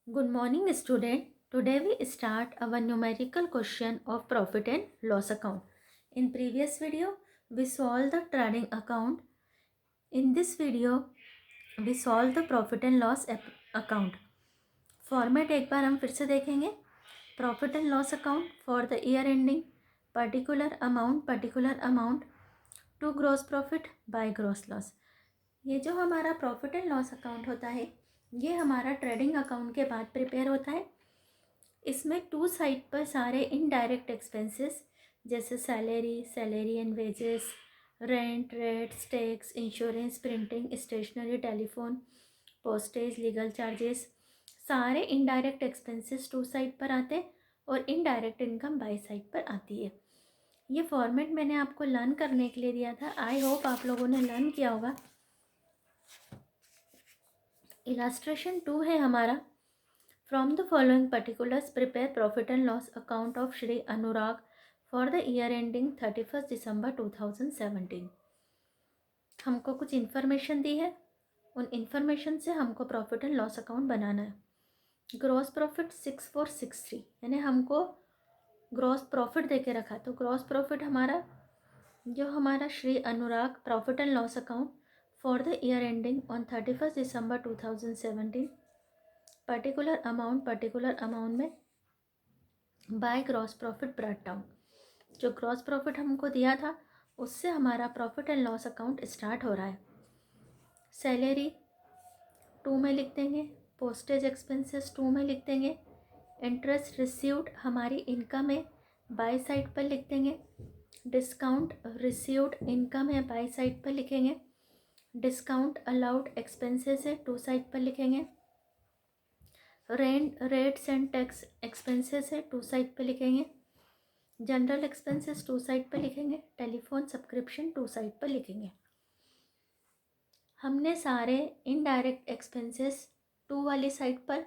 Good morning, student. Today we start our numerical question of profit and loss account. In previous video, we solved the trading account. In this video, we solve the profit and loss account. Format एक बार हम फिर से देखेंगे. Profit and loss account for the year ending, particular amount to gross profit by gross loss. ये जो हमारा profit and loss account होता है ये हमारा ट्रेडिंग अकाउंट के बाद प्रिपेयर होता है. इसमें टू साइड पर सारे इनडायरेक्ट एक्सपेंसेस जैसे salary and wages, rent, rates, tax, insurance, printing, stationery, telephone, postage, legal charges, सारे इनडायरेक्ट एक्सपेंसेस टू साइड पर आते और इनडायरेक्ट इनकम बाई साइड पर आती है. ये फॉर्मेट मैंने आपको लर्न करने के लिए दिया था. आई होप आप लोगों ने लर्न किया होगा. इलास्ट्रेशन 2 है हमारा. From the following particulars, prepare profit and loss account of Shri Anurag for the year ending 31st December 2017. हमको कुछ इन्फॉर्मेशन दी है. उन इन्फॉर्मेशन से हमको प्रॉफिट एंड लॉस अकाउंट बनाना है. ग्रॉस प्रॉफिट 6463 यानी हमको ग्रॉस प्रॉफिट दे के रखा. तो ग्रॉस प्रॉफिट हमारा जो हमारा Shri Anurag profit and loss account for the year ending on 31st December 2017 particular amount में by gross profit brought down. जो ग्रॉस प्रॉफिट हमको दिया था उससे हमारा profit and loss account start हो रहा है. सैलरी 2 में लिख देंगे, पोस्टेज एक्सपेंसेस 2 में लिख देंगे, इंटरेस्ट रिसीव्ड हमारी इनकम है बाय साइड पर लिख देंगे, डिस्काउंट रिसीव्ड इनकम है बाय साइड पर लिखेंगे, डिस्काउंट अलाउड एक्सपेंसेस है टू साइड पर लिखेंगे, rent, rates and tax expenses है टू साइड पे लिखेंगे, जनरल एक्सपेंसेस टू साइड पे लिखेंगे, टेलीफोन सब्सक्रिप्शन टू साइड पर लिखेंगे. हमने सारे इनडायरेक्ट एक्सपेंसेस टू वाली साइड पर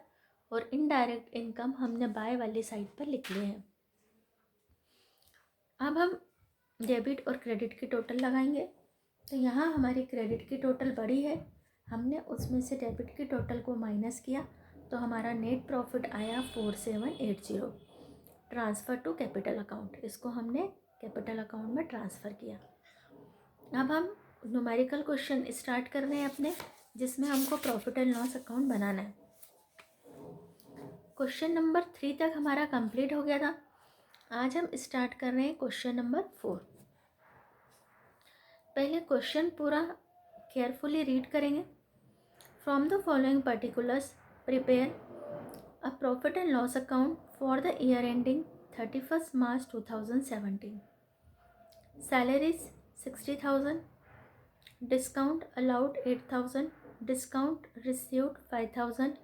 और इनडायरेक्ट इनकम हमने बाय वाली साइड पर लिख लिए हैं. अब हम डेबिट और क्रेडिट की टोटल लगाएंगे. तो यहाँ हमारी क्रेडिट की टोटल बड़ी है, हमने उसमें से डेबिट की टोटल को माइनस किया तो हमारा नेट प्रॉफिट आया 4780. ट्रांसफ़र टू कैपिटल अकाउंट, इसको हमने कैपिटल अकाउंट में ट्रांसफ़र किया. अब हम न्यूमेरिकल क्वेश्चन स्टार्ट कर रहे हैं अपने, जिसमें हमको प्रॉफिट एंड लॉस अकाउंट बनाना है. क्वेश्चन नंबर 3 तक हमारा कंप्लीट हो गया था. आज हम स्टार्ट कर रहे हैं क्वेश्चन नंबर 4. पहले क्वेश्चन पूरा केयरफुली रीड करेंगे. From the following particulars prepare a profit and loss account for the year ending 31st March 2017. Salaries 60,000, discount allowed 8,000, discount received 5,000,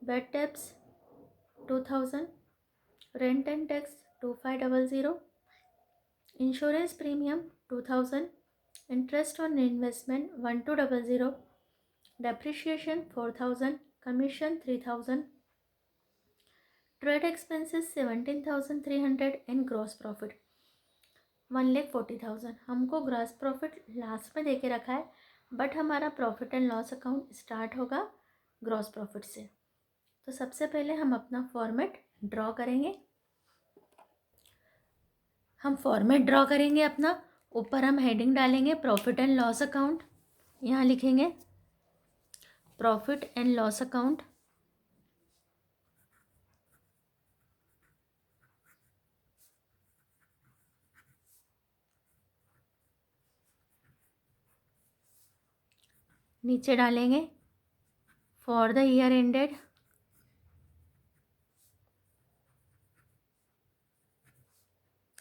bad debts 2,000, rent and tax 2500, insurance premium 2,000, interest on investment 1200, depreciation 4,000, commission 3,000, trade expenses 17,300 and gross profit 1,40,000. हमको gross profit last में देके रखा है, but हमारा profit and loss account start होगा gross profit से. तो सबसे पहले हम अपना फॉर्मेट ड्रॉ करेंगे. हम फॉर्मेट ड्रॉ करेंगे अपना. ऊपर हम हेडिंग डालेंगे प्रॉफिट एंड लॉस अकाउंट. यहाँ लिखेंगे प्रॉफिट एंड लॉस अकाउंट. नीचे डालेंगे for the year ended,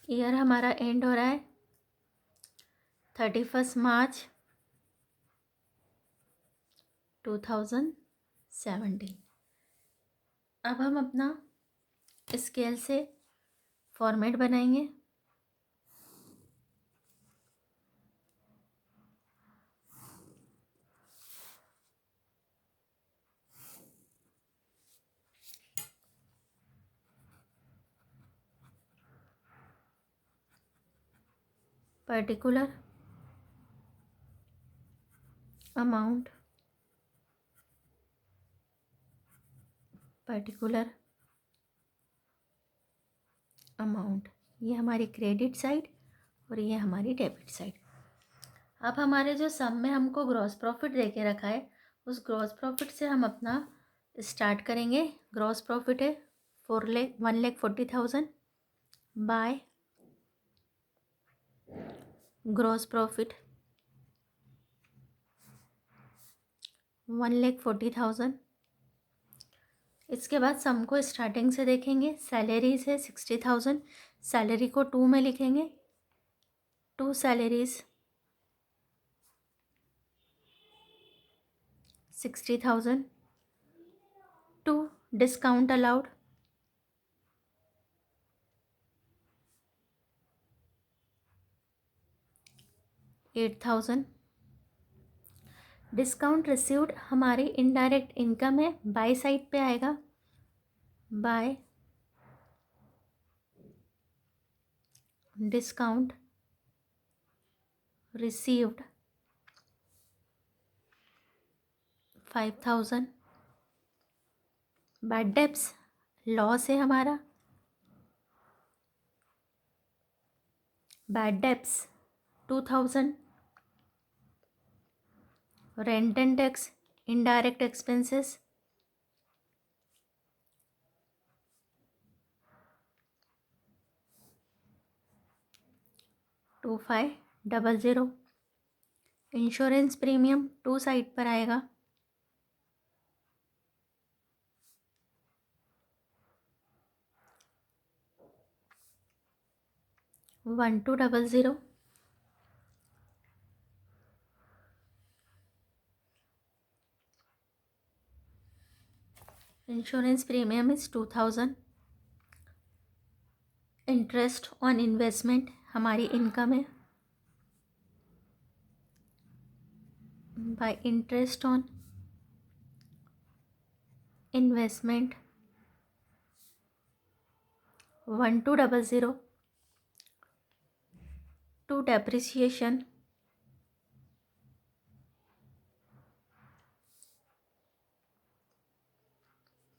year हमारा एंड हो रहा है 31st मार्च 2017. अब हम अपना स्केल से फॉर्मेट बनाएंगे. Particular amount particular amount. ये हमारी क्रेडिट साइड और ये हमारी डेबिट साइड। अब हमारे जो सम में हमको ग्रॉस प्रॉफिट दे के रखा है, उस ग्रॉस प्रॉफिट से हम अपना स्टार्ट करेंगे। ग्रॉस प्रॉफिट है 1,40,000 बाय ग्रॉस प्रॉफिट 1,40,000। इसके बाद सम को स्टार्टिंग से देखेंगे। सैलरीज है 60,000, सैलरी को 2 में लिखेंगे। 2 salaries 60,000। 2 discount allowed 8,000। Discount received हमारी इनडायरेक्ट इनकम है, बाय साइड पे आएगा। By discount received 5,000। Bad debts loss है हमारा। Bad debts 2,000। Rent and tax indirect expenses 2,500। Insurance premium 2 side पर आएगा। 1,200। Insurance premium is 2,000। Interest on investment हमारी इनकम है, by interest on investment 1,200। To depreciation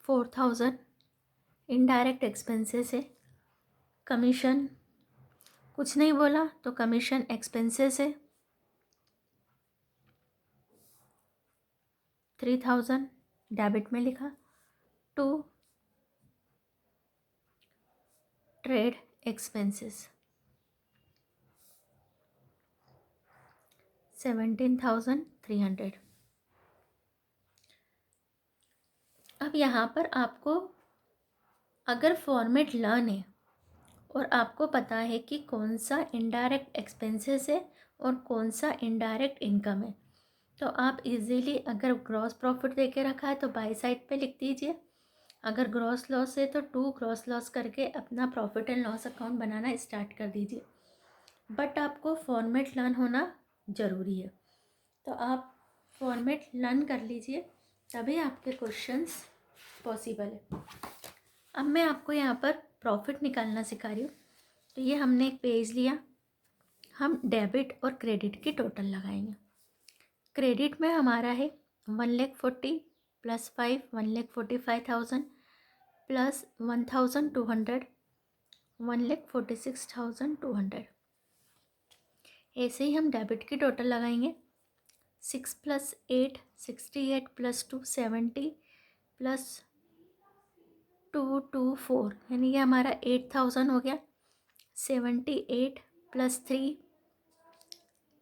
4,000। Indirect expenses है। कमीशन कुछ नहीं बोला तो कमीशन एक्सपेंसेस है 3,000 डेबिट में लिखा। 2 ट्रेड एक्सपेंसेस 17,300। अब यहाँ पर आपको अगर फॉर्मेट लर्न है और आपको पता है कि कौन सा इनडायरेक्ट एक्सपेंसेस है और कौन सा इनडायरेक्ट इनकम है, तो आप इजीली, अगर ग्रॉस प्रॉफिट दे के रखा है तो बाई साइड पे लिख दीजिए। अगर ग्रॉस लॉस है तो 2 ग्रॉस लॉस करके अपना profit and loss account banana start कर दीजिए। बट आपको फॉर्मेट लर्न होना ज़रूरी है, तो आप फॉर्मेट लर्न कर लीजिए, तभी आपके क्वेश्चंस पॉसिबल है। अब मैं आपको यहाँ पर प्रॉफिट निकालना सिखा रही हूँ। तो ये हमने एक पेज लिया, हम डेबिट और क्रेडिट की टोटल लगाएंगे। क्रेडिट में हमारा है 1,40,000 प्लस 5 1,45,000 प्लस 1,200 1,46,200। ऐसे ही हम डेबिट की टोटल लगाएंगे। 6 + 8 68 + 2 70 प्लस 224, यानी ये हमारा 8,000 हो गया। 78 + 3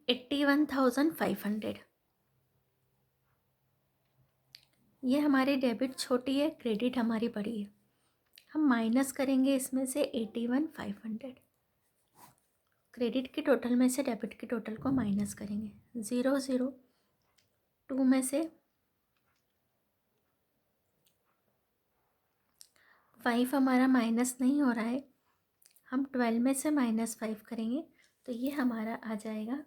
81,500। ये हमारी डेबिट छोटी है, क्रेडिट हमारी बड़ी है। हम माइनस करेंगे इसमें से 81,500। क्रेडिट की टोटल में से डेबिट की टोटल को माइनस करेंगे। 0 0 2 में से 5 हमारा माइनस नहीं हो रहा है, हम 12 में से -5 करेंगे तो ये हमारा आ जाएगा।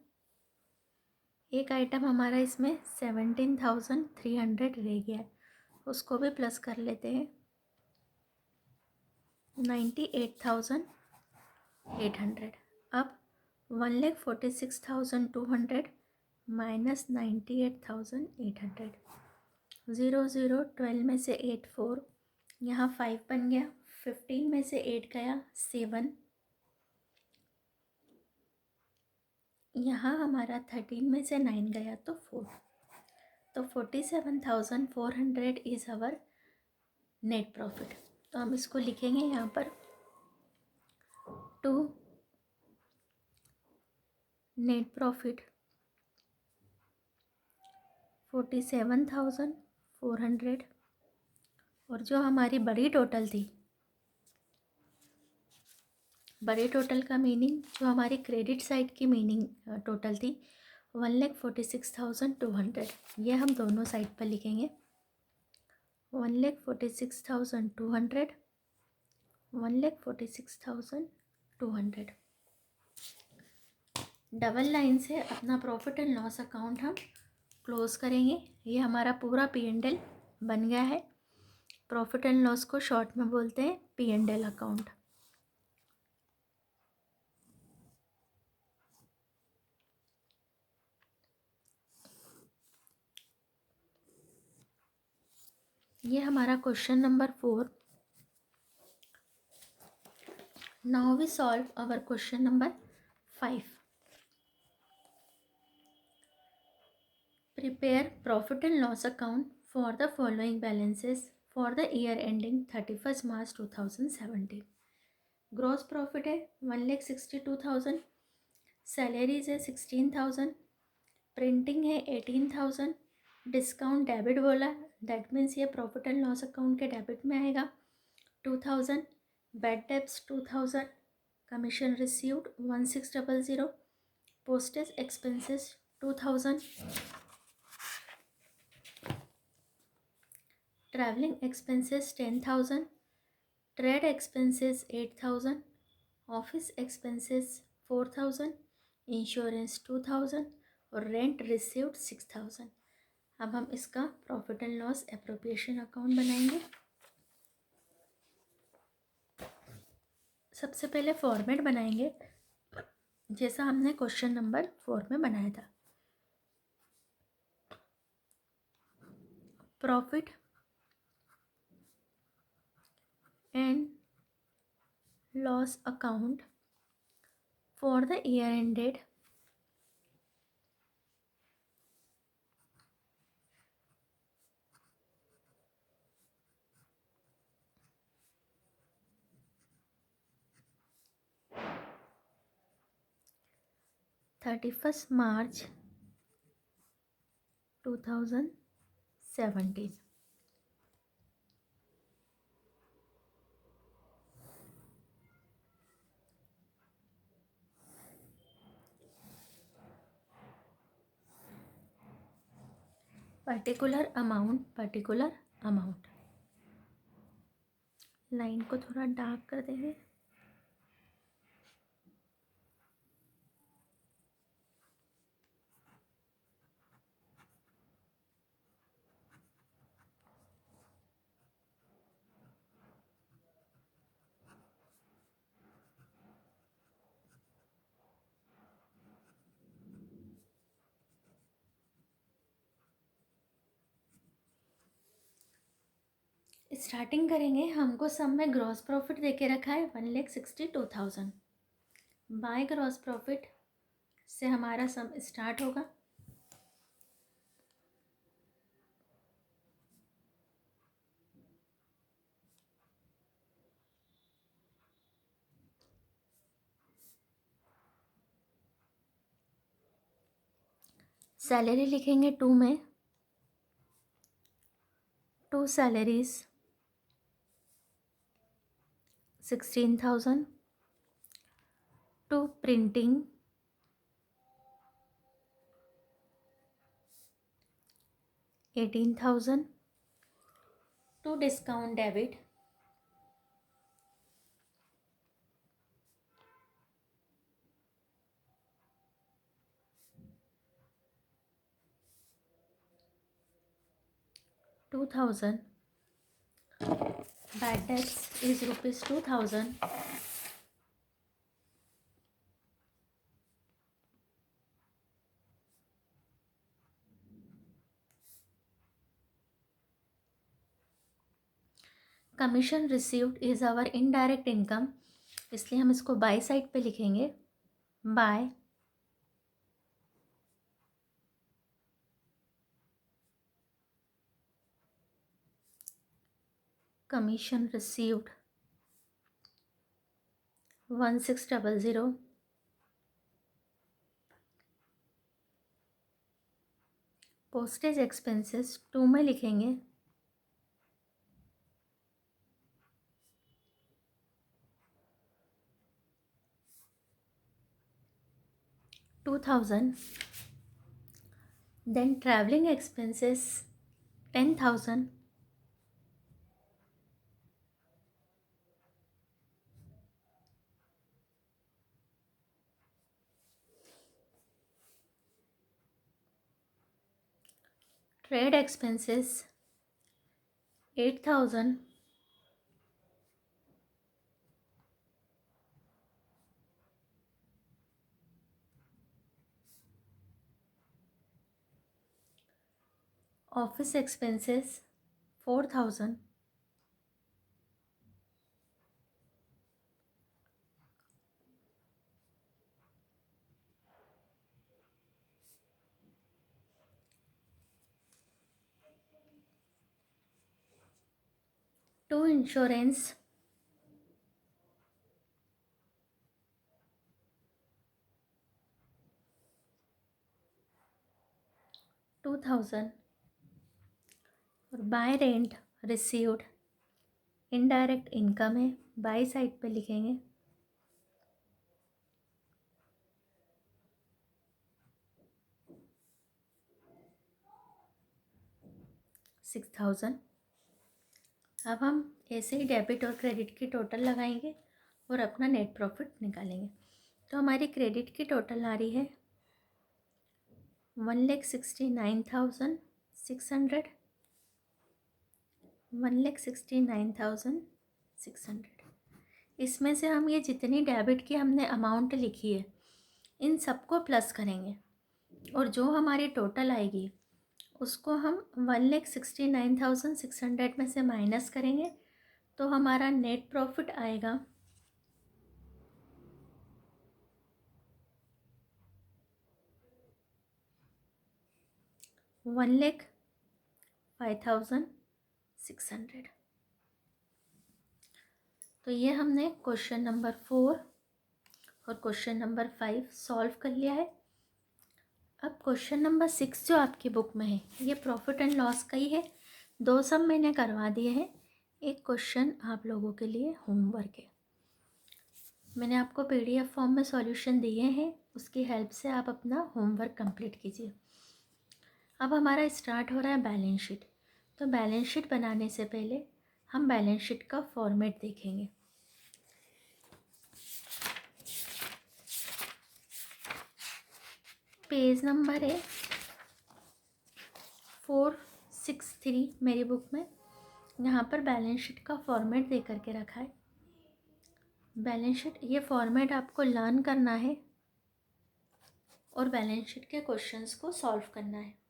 एक आइटम हमारा इसमें 17,300 रह गया है, उसको भी प्लस कर लेते हैं। 98,800। अब 1,46,200 माइनस 98,800। 0 0 12 में से 8 4 यहाँ 5 बन गया, 15 में से 8 गया 7, यहाँ हमारा 13 में से 9 गया तो 4, तो 47,400 इज़ अवर नेट प्रॉफिट। तो हम इसको लिखेंगे यहाँ पर टू नेट प्रॉफिट 47,400, और जो हमारी बड़ी टोटल थी, बड़े टोटल का मीनिंग जो हमारी क्रेडिट साइड की मीनिंग टोटल थी 1,46,200, ये हम दोनों साइड पर लिखेंगे 1,46,200, 1,46,200। डबल लाइन से अपना प्रॉफिट एंड लॉस अकाउंट हम क्लोज करेंगे। ये हमारा पूरा P&L बन गया है। प्रॉफिट एंड लॉस को शॉर्ट में बोलते हैं P&L अकाउंट। ये हमारा question number 4। Now we solve our question number 5। Prepare profit and loss account for the following balances for the year ending 31st March 2017। Gross profit है 1,62,000, salaries है 16,000, printing है 18,000, discount debit बोला, that means ये profit and loss account के debit में आएगा 2,000, bad debts 2,000, commission received 1,600, postage expenses 2,000, travelling expenses 10,000, trade expenses 8,000, office expenses 4,000, insurance 2,000 और rent received 6,000। अब हम इसका profit and loss appropriation account बनाएंगे। सबसे पहले फॉर्मेट बनाएंगे जैसा हमने क्वेश्चन नंबर 4 में बनाया था। Profit and loss account for the year ended 31st March 2017। Particular amount. Line को थोड़ा डार्क कर देंगे। स्टार्टिंग करेंगे। हमको सम में ग्रॉस प्रॉफिट देके रखा है 1,62,000। बाय ग्रॉस प्रॉफिट से हमारा सम स्टार्ट होगा। सैलरी लिखेंगे 2 में, 2 salaries 16,000, 2 printing 18,000, 2 discount debit 2,000, bad debts is rupees 2,000, commission received is our indirect income, इसलिए हम इसको बाय साइड पे लिखेंगे, by commission received 1600, postage expenses 2 में लिखेंगे, 2000, then travelling expenses 10,000, trade expenses 8,000, office expenses 4,000, to insurance 2,000 और by rent received indirect income है, by side पे लिखेंगे, 6,000। अब हम ऐसे ही डेबिट और क्रेडिट की टोटल लगाएंगे और अपना नेट प्रॉफिट निकालेंगे। तो हमारी क्रेडिट की टोटल आ रही है 1,69,600, 1,69,600। इसमें से हम ये जितनी डेबिट की हमने अमाउंट लिखी है इन सबको प्लस करेंगे और जो हमारी टोटल आएगी उसको हम 1,69,600 में से माइनस करेंगे तो हमारा नेट प्रॉफिट आएगा 1,05,600। तो ये हमने क्वेश्चन नंबर 4 और क्वेश्चन नंबर 5 सॉल्व कर लिया है। अब क्वेश्चन नंबर 6 जो आपकी बुक में है ये प्रॉफिट एंड लॉस का ही है। 2 सम मैंने करवा दिए हैं, एक क्वेश्चन आप लोगों के लिए होमवर्क है। मैंने आपको PDF फॉर्म में सॉल्यूशन दिए हैं, उसकी हेल्प से आप अपना होमवर्क कंप्लीट कीजिए। अब हमारा स्टार्ट हो रहा है बैलेंस शीट। तो बैलेंस शीट बनाने से पहले हम बैलेंस शीट का फॉर्मेट देखेंगे। पेज नंबर है 463 मेरी बुक में। यहाँ पर बैलेंस शीट का फॉर्मेट दे करके रखा है। बैलेंस शीट ये फॉर्मेट आपको लर्न करना है और बैलेंस शीट के क्वेश्चंस को सॉल्व करना है।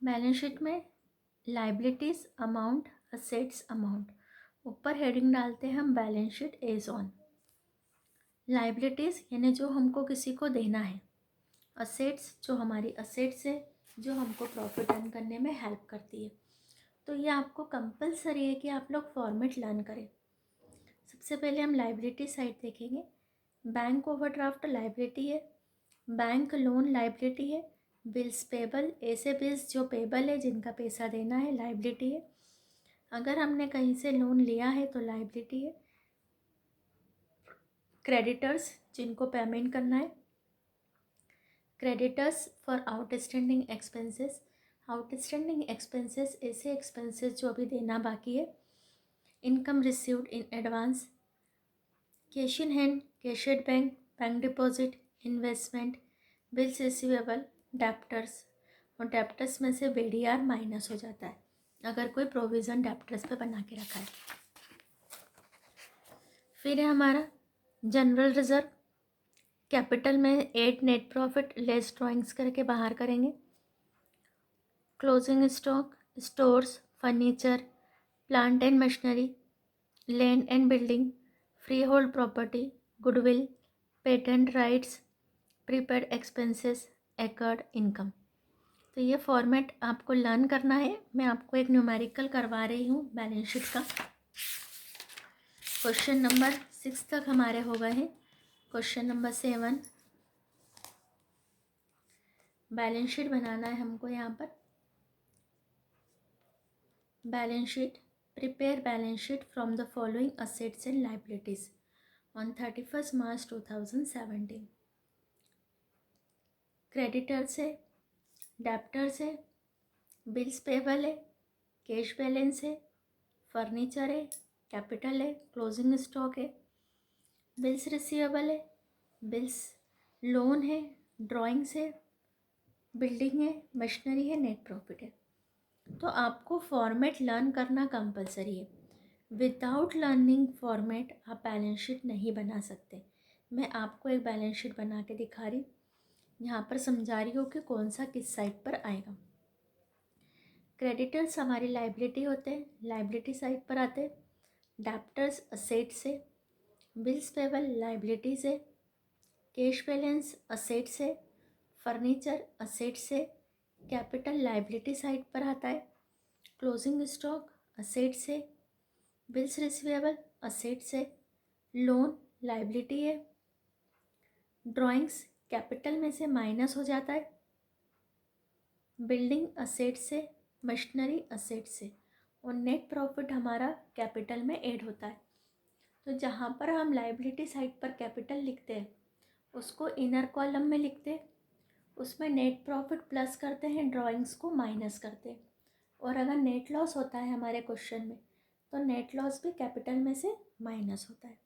बैलेंस शीट में लाइबिलिटीज़ अमाउंट, असेट्स अमाउंट, ऊपर हेडिंग डालते हैं हम balance sheet as on. Liabilities यानी जो हमको किसी को देना है, असेट्स जो हमारी असेट्स है जो हमको प्रॉफिट अर्न करने में हेल्प करती है। तो ये आपको कंपलसरी है कि आप लोग फॉर्मेट लर्न करें। सबसे पहले हम लाइबिलिटी साइड देखेंगे। बैंक ओवरड्राफ्ट लाइबिलिटी है, बैंक लोन लाइबिलिटी है, बिल्स पेबल ऐसे बिल्स जो पेबल है जिनका पैसा देना है लाइबिलिटी है। अगर हमने कहीं से लोन लिया है तो लाइबिलिटी है। क्रेडिटर्स जिनको पेमेंट करना है, creditors for outstanding expenses, outstanding expenses ऐसे एक्सपेंसेस जो अभी देना बाकी है। Income received in advance, cash in hand, cash at bank, bank deposit, investment, bills receivable, debtors. और डेप्टर्स में से BDR माइनस हो जाता है अगर कोई प्रोविज़न डेप्टर्स पे बना के रखा है। फिर है हमारा जनरल रिजर्व। कैपिटल में 8 नेट प्रॉफिट लेस ड्राइंग्स करके बाहर करेंगे। Closing stock, stores furniture, plant and machinery, land and building, free hold property, goodwill, patent rights, prepaid expenses, accord income. तो ये फॉर्मेट आपको लर्न करना है। मैं आपको एक न्यूमेरिकल करवा रही हूँ बैलेंस शीट का। क्वेश्चन नंबर 6 तक हमारे हो गए हैं। क्वेश्चन नंबर 7, बैलेंस शीट बनाना है हमको। यहाँ पर balance sheet, prepare balance sheet from the following assets and liabilities on 31 March 2017। Creditors है, डेप्टर्स है, बिल्स पेबल है, कैश बैलेंस है, फर्नीचर है, कैपिटल है, क्लोजिंग स्टॉक है, बिल्स रिसीवेबल है, बिल्स लोन है, ड्राइंग्स है, बिल्डिंग है, मशीनरी है, नेट प्रॉफिट है। तो आपको फॉर्मेट लर्न करना कंपलसरी है। विदाउट लर्निंग फॉर्मेट आप बैलेंस शीट नहीं बना सकते। मैं आपको एक बैलेंस शीट बना के दिखा रही हूँ, यहाँ पर समझा रही हूँ कि कौन सा किस साइड पर आएगा। क्रेडिटर्स हमारी लाइबिलिटी होते हैं, लाइबिलिटी साइड पर आते हैं। डेप्टर्स असेट्स से, बिल्स पेबल लाइबिलिटीज है, कैश बैलेंस असेट्स है, फर्नीचर असेट्स से, कैपिटल लाइबिलिटी साइड पर आता है, क्लोजिंग स्टॉक असेट्स है, बिल्स रिसीवेबल असेट्स है, लोन लाइबिलिटी है, ड्राइंग्स कैपिटल में से माइनस हो जाता है, बिल्डिंग असेट्स से, मशीनरी असेट्स से, और नेट प्रॉफिट हमारा कैपिटल में ऐड होता है। तो जहाँ पर हम लाइबिलिटी साइड पर कैपिटल लिखते हैं उसको इनर कॉलम में लिखते हैं, उसमें नेट प्रॉफिट प्लस करते हैं, ड्राइंग्स को माइनस करते हैं। और अगर नेट लॉस होता है हमारे क्वेश्चन में तो नेट लॉस भी कैपिटल में से माइनस होता है।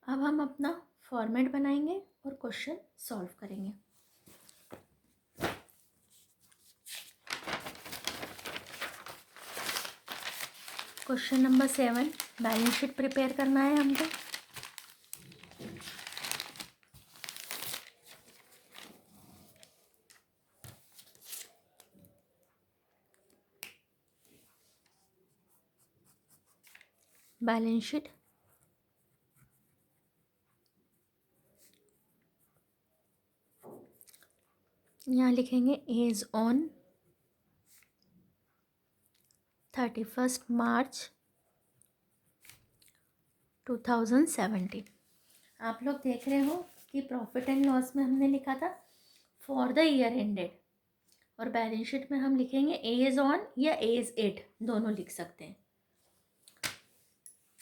अब हम अपना फॉर्मेट बनाएंगे और क्वेश्चन सॉल्व करेंगे। Question number 7, balance sheet prepare करना है हमको। बैलेंस शीट यहाँ लिखेंगे एज ऑन 31 मार्च 2017। आप लोग देख रहे हो कि प्रॉफिट एंड लॉस में हमने लिखा था फॉर द ईयर एंडेड, और बैलेंस शीट में हम लिखेंगे एज ऑन या एज एट, दोनों लिख सकते हैं।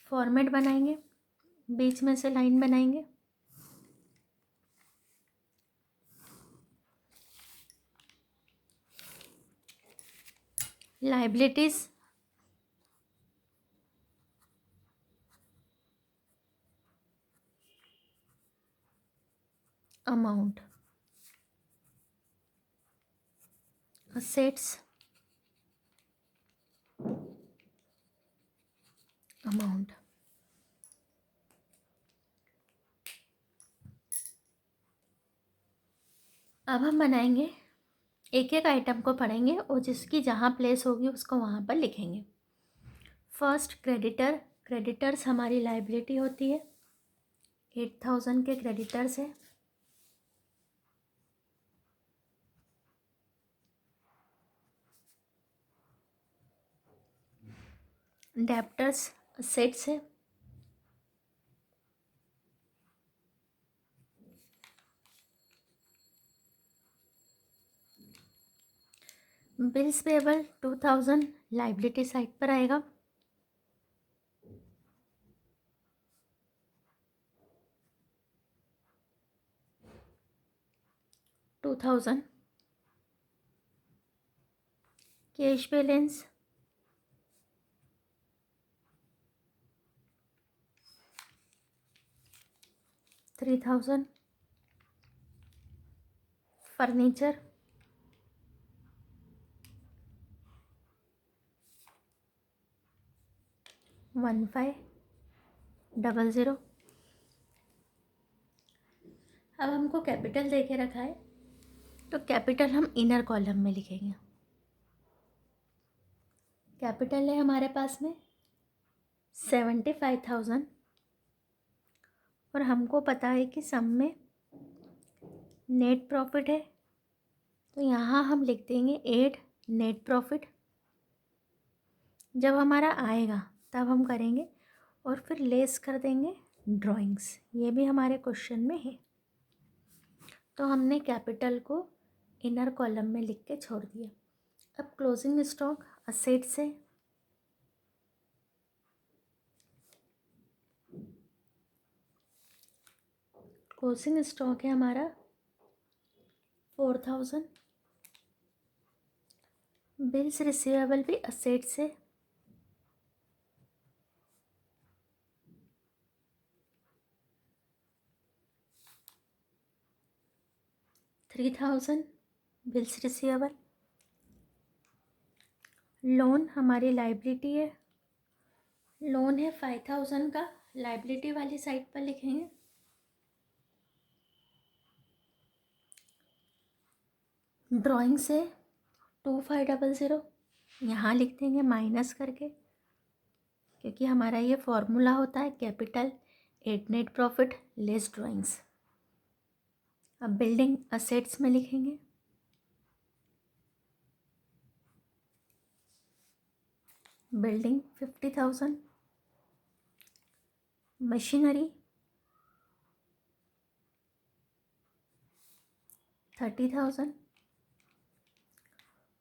फॉर्मेट बनाएंगे, बीच में से लाइन बनाएंगे। Liabilities amount, assets amount. अब हम बनाएंगे, एक एक आइटम को पढ़ेंगे और जिसकी जहाँ प्लेस होगी उसको वहाँ पर लिखेंगे। फर्स्ट क्रेडिटर, क्रेडिटर्स हमारी लाइबिलिटी होती है, 8000 के क्रेडिटर्स है। डेप्टर्स असेट्स है। बिल्स पेबल 2000 लाइबिलिटी साइड पर आएगा। $2000 कैश बैलेंस 3000 फर्नीचर 1500। अब हमको कैपिटल दे के रखा है तो कैपिटल हम इनर कॉलम में लिखेंगे। कैपिटल है हमारे पास में 75,000 और हमको पता है कि सम में नेट प्रॉफिट है, तो यहाँ हम लिख देंगे 8 नेट प्रॉफिट। जब हमारा आएगा तब हम करेंगे और फिर लेस कर देंगे ड्राइंग्स। ये भी हमारे क्वेश्चन में है, तो हमने कैपिटल को इनर कॉलम में लिख के छोड़ दिया। अब क्लोजिंग स्टॉक असेट से क्लोजिंग स्टॉक है हमारा 4,000। बिल्स रिसीवेबल भी असेट से 3,000 बिल्स रिसीवेबल। लोन हमारी लाइबिलिटी है, लोन है 5,000 का, लाइबिलिटी वाली साइड पर लिखेंगे। ड्राइंग से 2500 यहाँ लिख देंगे माइनस करके, क्योंकि हमारा ये फॉर्मूला होता है capital 8 net profit less drawings. अब बिल्डिंग असेट्स में लिखेंगे बिल्डिंग 50,000, मशीनरी 30,000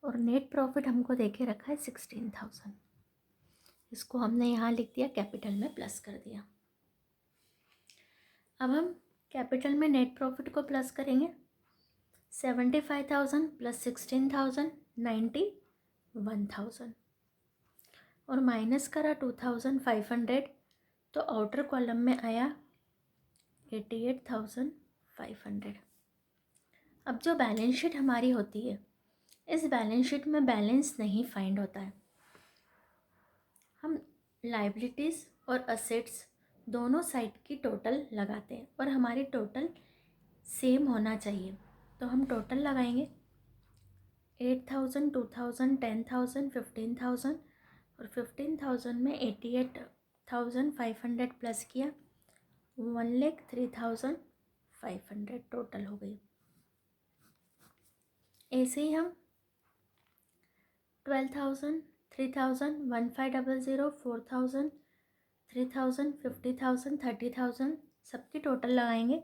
और नेट प्रॉफिट हमको देखे रखा है 16,000। इसको हमने यहाँ लिख दिया, कैपिटल में प्लस कर दिया। अब हम कैपिटल में नेट प्रॉफिट को प्लस करेंगे। 75,000 प्लस 16,000 91,000 और माइनस करा 2,500, तो आउटर कॉलम में आया 88,500। अब जो बैलेंस शीट हमारी होती है, इस बैलेंस शीट में बैलेंस नहीं फाइंड होता है। हम लाइबिलिटीज़ और असेट्स दोनों साइड की टोटल लगाते हैं और हमारी टोटल सेम होना चाहिए, तो हम टोटल लगाएंगे 8,000 2,000 10,000 15,000 और 15,000 में 88,500 प्लस किया 1,03,500 टोटल हो गई। ऐसे ही हम 12,000 3,000 1500 4,000 3,000 50,000 30,000 सबकी टोटल लगाएंगे,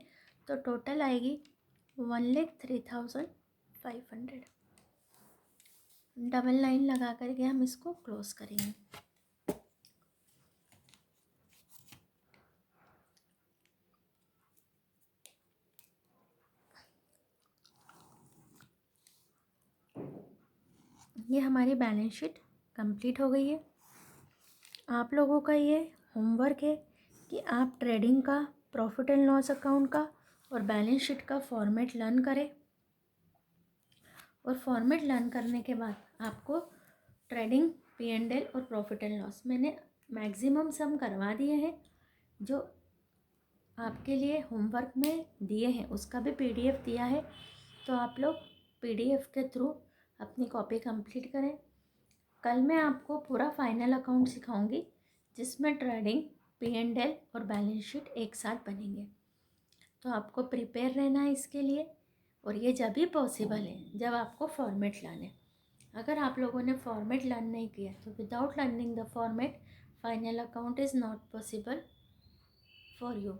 तो टोटल आएगी 1,03,500। डबल लाइन लगा करके हम इसको क्लोज करेंगे। ये हमारी बैलेंस शीट कंप्लीट हो गई है। आप लोगों का ये होमवर्क है कि आप ट्रेडिंग का, प्रॉफिट एंड लॉस अकाउंट का और बैलेंस शीट का फॉर्मेट लर्न करें, और फॉर्मेट लर्न करने के बाद आपको ट्रेडिंग, P&L और प्रॉफिट एंड लॉस मैंने मैक्सिमम सम करवा दिए हैं। जो आपके लिए होमवर्क में दिए हैं उसका भी PDF दिया है, तो आप लोग PDF के थ्रू अपनी कॉपी कंप्लीट करें। कल मैं आपको पूरा फाइनल अकाउंट सिखाऊंगी, जिसमें ट्रेडिंग, P&L और बैलेंस शीट एक साथ बनेंगे। तो आपको प्रिपेयर रहना है इसके लिए, और ये जब भी पॉसिबल है जब आपको फॉर्मेट लर्न है। अगर आप लोगों ने फॉर्मेट लर्न नहीं किया तो without learning the format final account is not possible for you.